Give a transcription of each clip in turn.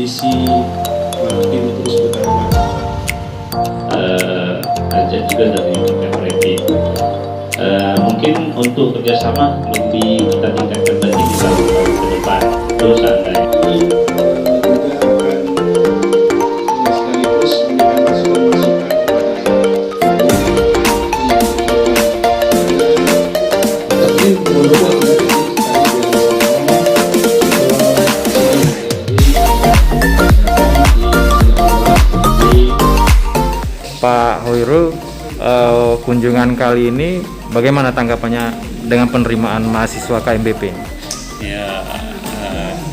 visi tim terus berkembang. Ajak juga dari kooperatif. Mungkin untuk kerjasama lebih kita tingkatkan lagi di tahun ke depan. Terus ada Sekaligus memberikan masukan-masukan Pak Hoirul, kunjungan kali ini bagaimana tanggapannya dengan penerimaan mahasiswa KMBP? Ya,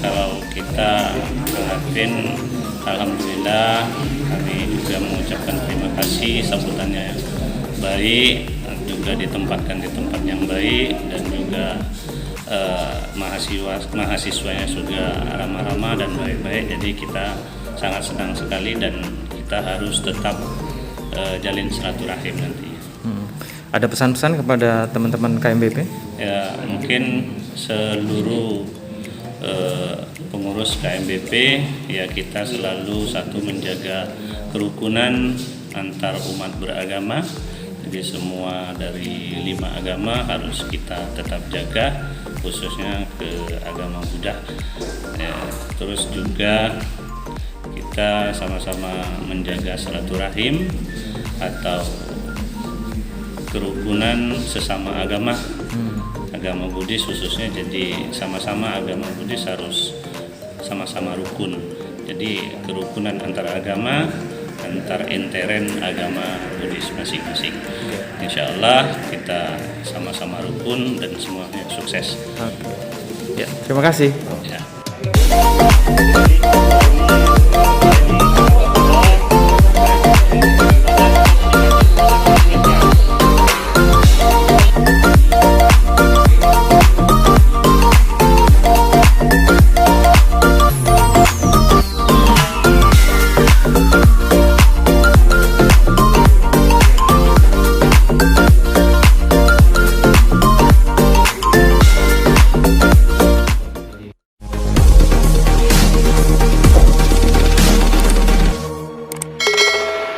kalau kita perhatiin, alhamdulillah kami juga mengucapkan terima kasih, sambutannya yang baik, juga ditempatkan di tempat yang baik, dan juga mahasiswanya juga ramah-ramah dan baik-baik. Jadi kita sangat senang sekali dan kita harus tetap jalin silaturahim nanti. Ada pesan-pesan kepada teman-teman KMBP? Ya, mungkin seluruh pengurus KMBP, ya kita selalu satu menjaga kerukunan antar umat beragama. Jadi semua dari 5 agama harus kita tetap jaga, khususnya ke agama Buddha. Ya, terus juga kita sama-sama menjaga silaturahim atau kerukunan sesama agama. Agama Buddhis khususnya, jadi sama-sama agama Buddhis harus sama-sama rukun. Jadi kerukunan antar agama, antar intern agama Buddhis masing-masing. Insya Allah kita sama-sama rukun dan semuanya sukses. Oke. Ya, terima kasih. Ya.